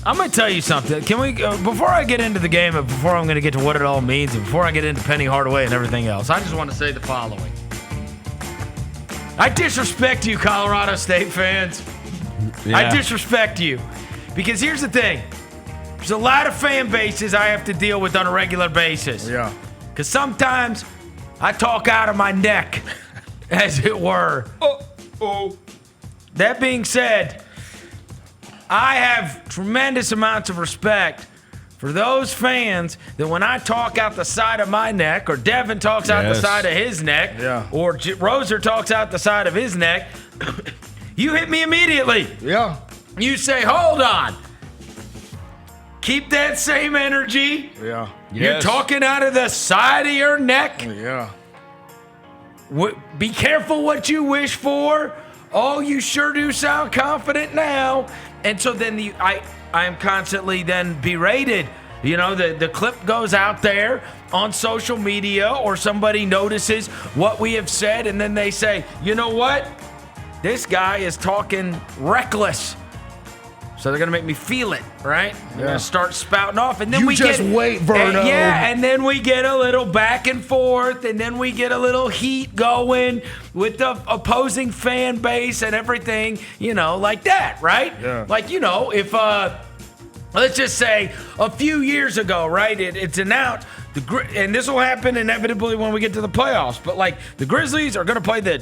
I'm going to tell you something. Can we, before I get into the game and before I'm going to get to what it all means and before I get into Penny Hardaway and everything else, I just want to say the following. I disrespect you, Colorado State fans. Yeah. I disrespect you. Because here's the thing. There's a lot of fan bases I have to deal with on a regular basis. Yeah. Because sometimes I talk out of my neck, as it were. That being said, I have tremendous amounts of respect for those fans that when I talk out the side of my neck, or Devin talks out the side of his neck, or Roser talks out the side of his neck, you hit me immediately. Yeah. You say, hold on. Keep that same energy. Yeah. You're talking out of the side of your neck. Yeah. Be careful what you wish for. Oh, you sure do sound confident now. And so then I am constantly then berated. You know, the clip goes out there on social media or somebody notices what we have said and then they say, you know what? This guy is talking reckless. So they're going to make me feel it, right? They're going to start spouting off. And then we just wait, Verno. And then we get a little back and forth, and then we get a little heat going with the opposing fan base and everything, you know, like that, right? Yeah. Like, you know, if, let's just say a few years ago, right, it's announced, and this will happen inevitably when we get to the playoffs, but like the Grizzlies are going to play the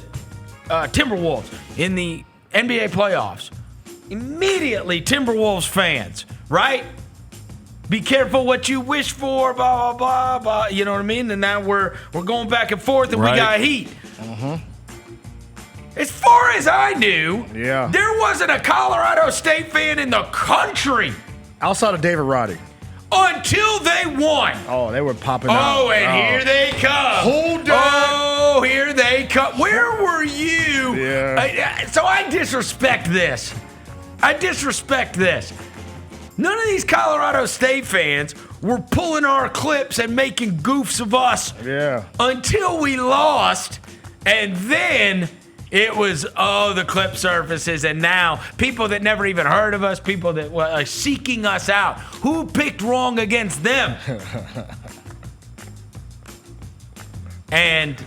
Timberwolves in the NBA playoffs. Immediately, Timberwolves fans, right? Be careful what you wish for, blah, blah, blah, blah. You know what I mean? And now we're going back and forth, and we got heat. As far as I knew, there wasn't a Colorado State fan in the country. Outside of David Roddy. Until they won. Oh, they were popping out. Oh, and here they come. Hold on. Oh, here they come. Where were you? Yeah. So I disrespect this. None of these Colorado State fans were pulling our clips and making goofs of us until we lost. And then it was, the clip surfaces. And now people that never even heard of us, people that were seeking us out. Who picked wrong against them? And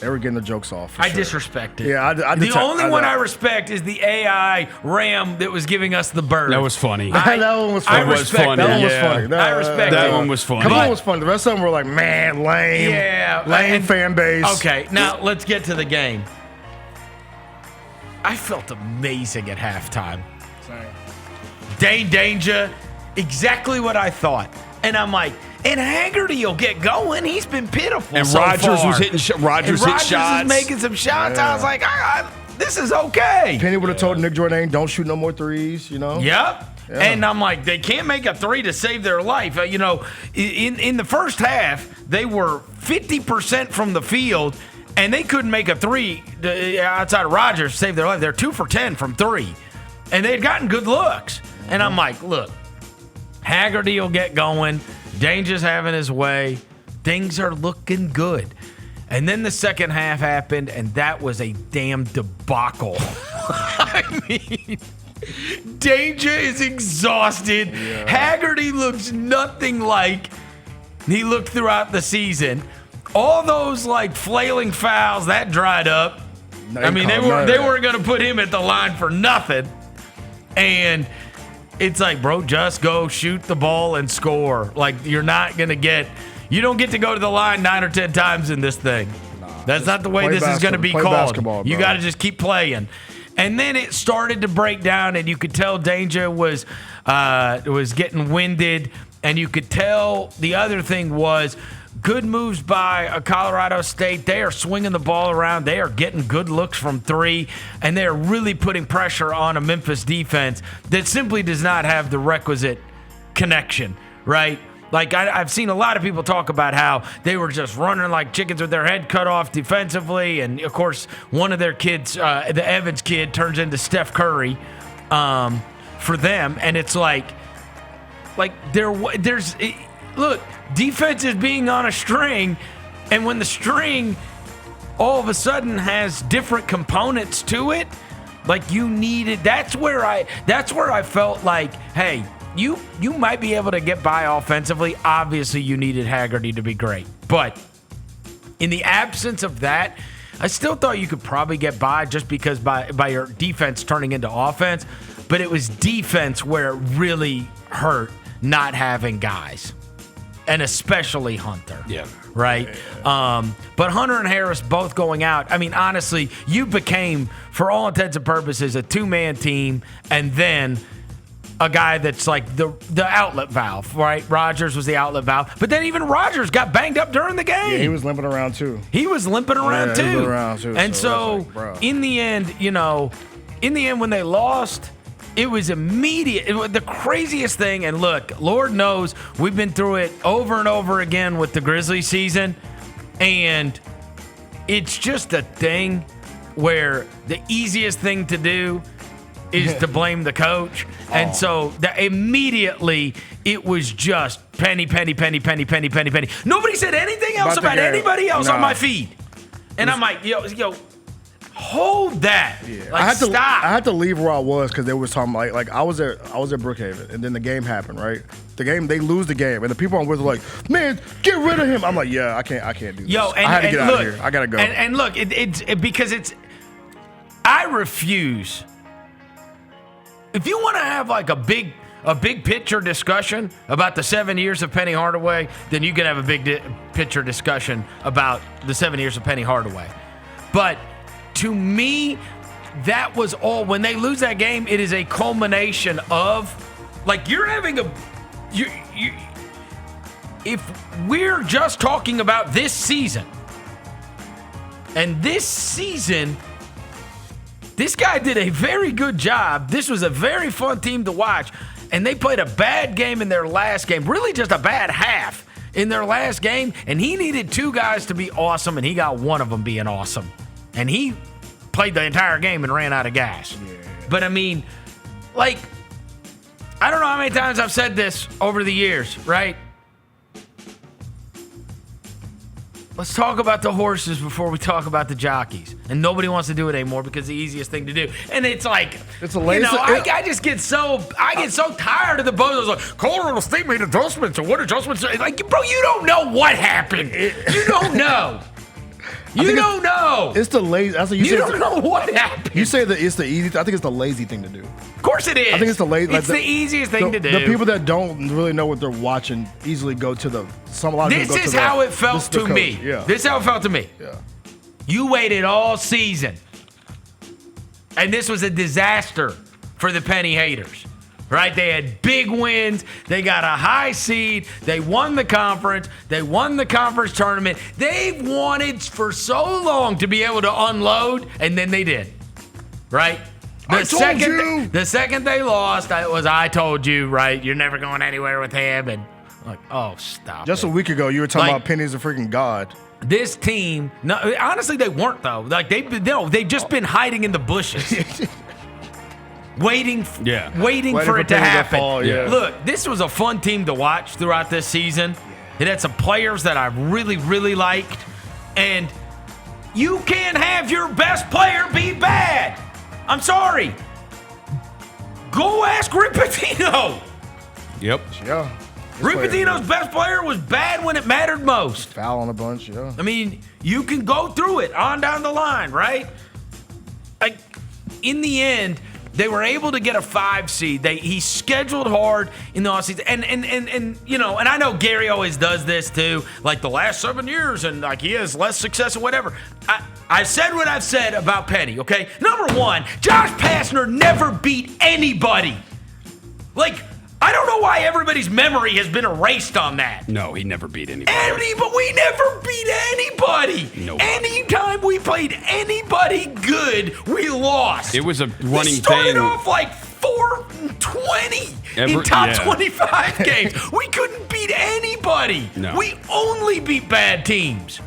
they were getting the jokes off. I disrespect it. Yeah, the only one I respect is the AI Ram that was giving us the bird. That was funny. That one was funny. I respect That one was funny. I respect that one was funny. That one was funny. The rest of them were like, man, lame. Yeah. Lame fan base. Okay, now let's get to the game. I felt amazing at halftime. Dane Danger, exactly what I thought. And I'm like, and Haggerty will get going. He's been pitiful and so Rogers far. was hitting Rogers hit shots. Was making some shots. I was like, this is okay. Penny would have told Nick Jordan, don't shoot no more threes, you know? Yep. Yeah. And I'm like, they can't make a three to save their life. You know, in the first half, they were 50% from the field, and they couldn't make a three outside of Rogers to save their life. They're 2 for 10 from three, and they had gotten good looks. And I'm like, look, Haggerty will get going. Danger's having his way. Things are looking good. And then the second half happened, and that was a damn debacle. I mean, Danger is exhausted. Yeah. Haggerty looks nothing like he looked throughout the season. All those like flailing fouls, that dried up. I mean, they weren't going to put him at the line for nothing. And it's like, bro, just go shoot the ball and score. Like, you don't get to go to the line 9 or 10 times in this thing. That's not the way this is going to be called. You got to just keep playing. And then it started to break down, and you could tell Danger was getting winded, and you could tell the other thing was good moves by Colorado State. They are swinging the ball around. They are getting good looks from three, and they are really putting pressure on a Memphis defense that simply does not have the requisite connection, right? Like, I've seen a lot of people talk about how they were just running like chickens with their head cut off defensively, and, of course, one of their kids, the Evans kid, turns into Steph Curry for them, and it's like there's look, defense is being on a string, and when the string all of a sudden has different components to it, like you needed. That's where I felt like, hey, you might be able to get by offensively. Obviously, you needed Haggerty to be great. But in the absence of that, I still thought you could probably get by just because by your defense turning into offense. But it was defense where it really hurt not having guys, and especially Hunter. Yeah. Right? But Hunter and Harris both going out. I mean, honestly, you became, for all intents and purposes, a two-man team, and then a guy that's like the outlet valve, right? Rogers was the outlet valve. But then even Rogers got banged up during the game. Yeah, he was limping around too. He was limping around too. And so in the end, when they lost, it was immediate. It was the craziest thing. And look, Lord knows we've been through it over and over again with the Grizzlies season. And it's just a thing where the easiest thing to do is to blame the coach. And so immediately it was just Penny. Nobody said anything else about anybody else on my feed. And I'm like, yo, hold that. Yeah. Like, stop. I had to leave where I was because they was talking like I was at Brookhaven, and then the game happened, right? The game, they lose the game, and the people on with were like, man, get rid of him. I'm like, yeah, I can't do this. Yo, I had to get out of here. I gotta go. And look, I refuse. If you want to have like a big picture discussion about the 7 years of Penny Hardaway, then you can have a big picture discussion about the 7 years of Penny Hardaway. But to me, that was all. When they lose that game, it is a culmination of, like, you're having if we're just talking about this season, and this season, this guy did a very good job. This was a very fun team to watch, and they played a bad game in their last game, really just a bad half in their last game, and he needed two guys to be awesome, and he got one of them being awesome. And he played the entire game and ran out of gas. Yeah. But, I mean, like, I don't know how many times I've said this over the years, right? Let's talk about the horses before we talk about the jockeys. And nobody wants to do it anymore because it's the easiest thing to do. And it's like, it's a lazy, I just get so tired of the both. Like, Colorado State made adjustments. And what adjustments? Like, bro, you don't know what happened. You don't know. You don't know. It's the lazy. You don't know what happened. You say that it's the easy. I think it's the lazy thing to do. Of course it is. I think it's the lazy. It's the easiest thing to do. The people that don't really know what they're watching easily go to the. This is how it felt to me. Yeah. This is how it felt to me. Yeah. You waited all season, and this was a disaster for the Penny haters. Right? They had big wins. They got a high seed. They won the conference. They won the conference tournament. They've wanted for so long to be able to unload, and then they did. Right? The second they lost, it was, I told you, right? You're never going anywhere with him. And I'm like, oh, stop. Just a week ago, you were talking about Penny's a freaking god. This team, no, honestly, they weren't, though. Like, they've just been hiding in the bushes. Waiting for it to happen. Look, this was a fun team to watch throughout this season. It had some players that I really, really liked. And you can't have your best player be bad. I'm sorry. Go ask Rick Pitino. Yep. Yeah. Rick Pitino's best player was bad when it mattered most. Foul on a bunch, yeah. I mean, you can go through it on down the line, right? Like, in the end, they were able to get a 5 seed. He scheduled hard in the offseason. And I know Gary always does this too, like the last 7 years, and like he has less success or whatever. I said what I've said about Penny, okay? Number one, Josh Pastner never beat anybody. Like, I don't know why everybody's memory has been erased on that. No, he never beat anybody. But we never beat anybody. No. Anytime we played anybody good, we lost. It was a running thing. We started off like 4-20 in top 25 games. We couldn't beat anybody. No. We only beat bad teams.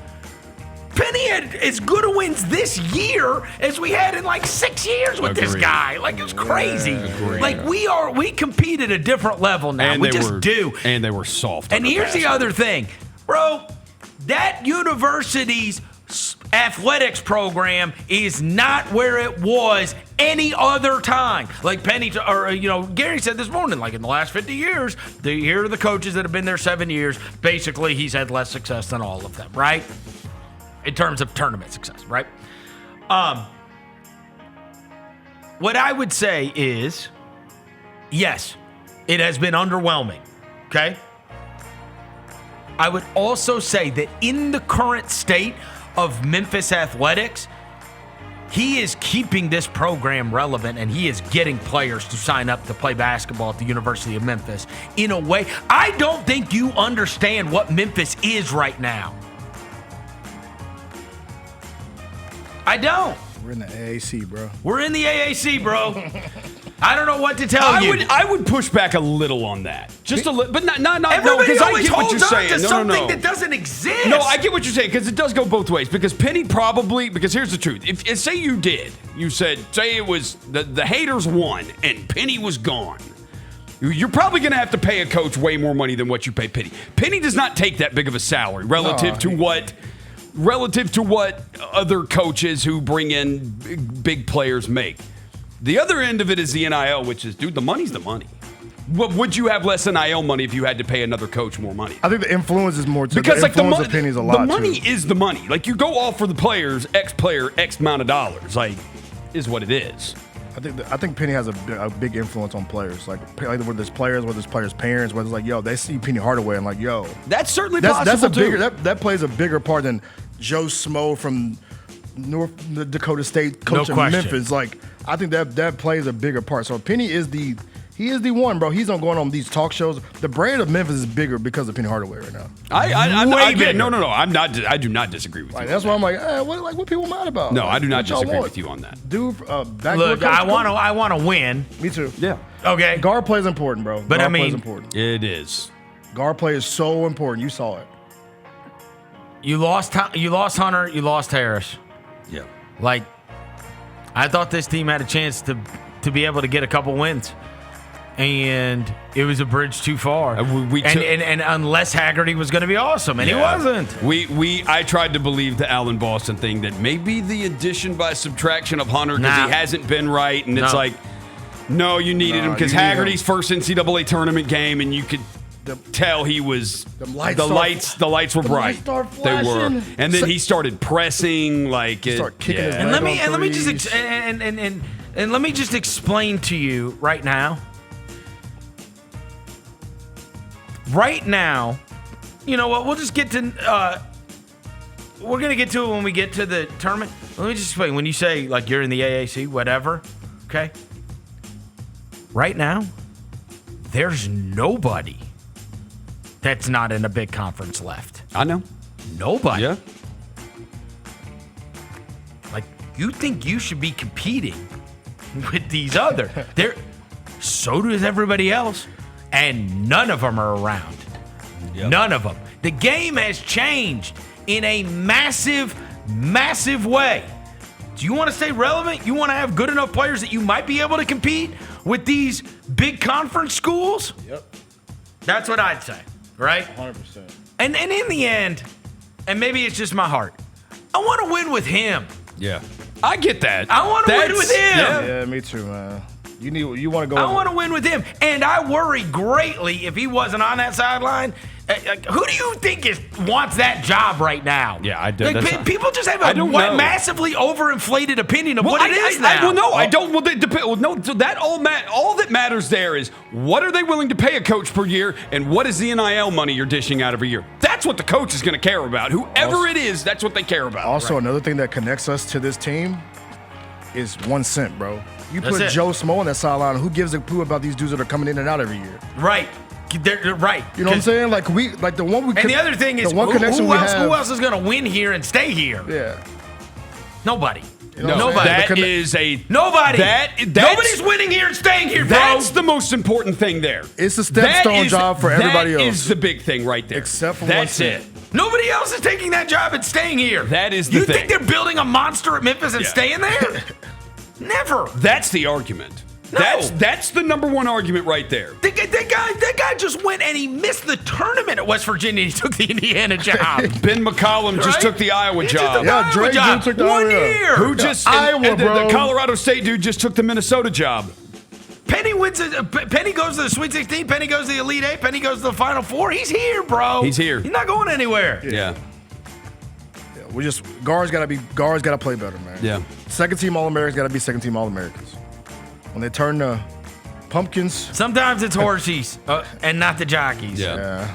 Penny had as good a wins this year as we had in like 6 years with this guy. Like, it was crazy. Like, we compete at a different level now. And we just do. And they were soft. And here's the other thing, bro. That university's athletics program is not where it was any other time. Like Penny, or Gary said this morning, like in the last 50 years, here are the coaches that have been there 7 years. Basically, he's had less success than all of them, right? In terms of tournament success, right? What I would say is, yes, it has been underwhelming, okay? I would also say that in the current state of Memphis athletics, he is keeping this program relevant, and he is getting players to sign up to play basketball at the University of Memphis in a way. I don't think you understand what Memphis is right now. I don't. We're in the AAC, bro. We're in the AAC, bro. I don't know what to tell you. I would push back a little on that. Just a little, but not Everybody because I always get what you're holds on saying. to No, something that doesn't exist. No, I get what you're saying because it does go both ways. Because Penny because here's the truth. If say you said it was the haters won and Penny was gone, you're probably going to have to pay a coach way more money than what you pay Penny. Penny does not take that big of a salary relative to what other coaches who bring in big players make. The other end of it is the NIL, which is, dude, the money's the money. Would you have less NIL money if you had to pay another coach more money? I think the influence is more too. Because the influence of Penny's a lot. The money too. is the money. Like you go all for the players, X player, X amount of dollars. Like, is what it is. I think Penny has a big influence on players. Like whether there's players, whether there's players' parents, whether it's like, yo, they see Penny Hardaway and like, yo, that's certainly possible that's a too. bigger that plays a bigger part than Joe Smo from North Dakota State coach in Memphis. Like, I think that plays a bigger part. So Penny is the one, bro. He's on going on these talk shows. The brand of Memphis is bigger because of Penny Hardaway right now. No. I'm not. I do not disagree with you. That's why I'm like, what people mad about? No, I do not What y'all disagree want? with you on that. Dude, Look, I want to win. Me too. Yeah. Okay. Guard play is important, bro. But Guard play is important. It is. Guard play is so important. You saw it. You lost Hunter. You lost Harris. Yeah. Like, I thought this team had a chance to be able to get a couple wins, and it was a bridge too far. And unless Haggerty was going to be awesome, and he wasn't. I tried to believe the Allen Boston thing that maybe the addition by subtraction of Hunter because he hasn't been right, and it's like, no, you needed him because Haggerty's first NCAA tournament game, and you could tell he was the lights were bright. They were, and then he started pressing like it. And let me just explain to you right now. Right now, you know what? We'll just get to. We're gonna get to it when we get to the tournament. Let me just explain. When you say like you're in the AAC, whatever, okay. Right now, there's nobody that's not in a big conference left. I know. Nobody. Yeah. Like, you think you should be competing with these other. So does everybody else. And none of them are around. Yep. None of them. The game has changed in a massive, massive way. Do you want to stay relevant? You want to have good enough players that you might be able to compete with these big conference schools? Yep. That's what I'd say, right? 100%. And in the end, and maybe it's just my heart, I want to win with him. Yeah. I get that. I want to win with him. Yeah, me too, man. You want to go. I want to win with him, and I worry greatly if he wasn't on that sideline. Who do you think wants that job right now? Yeah, I do. Like, people just have a massively overinflated opinion of what it is now. I don't. All that matters there is what are they willing to pay a coach per year, and what is the NIL money you're dishing out every year. That's what the coach is going to care about. Whoever it is, that's what they care about. Also, another thing that connects us to this team is 1 cent, bro. You That's put it. Joe Smo on that sideline. Who gives a poo about these dudes that are coming in and out every year? Right. They're right. You know what I'm saying? Like the one we. And the other thing is, who else is going to win here and stay here? Yeah. Nobody. You know Nobody. Nobody. Nobody's winning here and staying here, bro. That's the most important thing there. It's a stepstone job for everybody else. That is the big thing right there. Except for that's 1 it. cent. Nobody else is taking that job and staying here. That is the thing. You thing. think they're building a monster at Memphis and staying there? Never. That's the argument. No. That's the number one argument right there. That guy just went and he missed the tournament at West Virginia. He took the Indiana job. Ben McCollum just took the Iowa job. Yeah, Drake job. took the 1 Iowa. year. Who just Iowa, and bro. the Colorado State dude just took the Minnesota job. Penny wins. Penny goes to the Sweet 16. Penny goes to the Elite Eight. Penny goes to the Final Four. He's here, bro. He's here. He's not going anywhere. Yeah. We just guards got to play better, man. Yeah. Second team All-Americans got to be second team All-Americans. When they turn the pumpkins, Sometimes it's horses and not the jockeys. Yeah. yeah.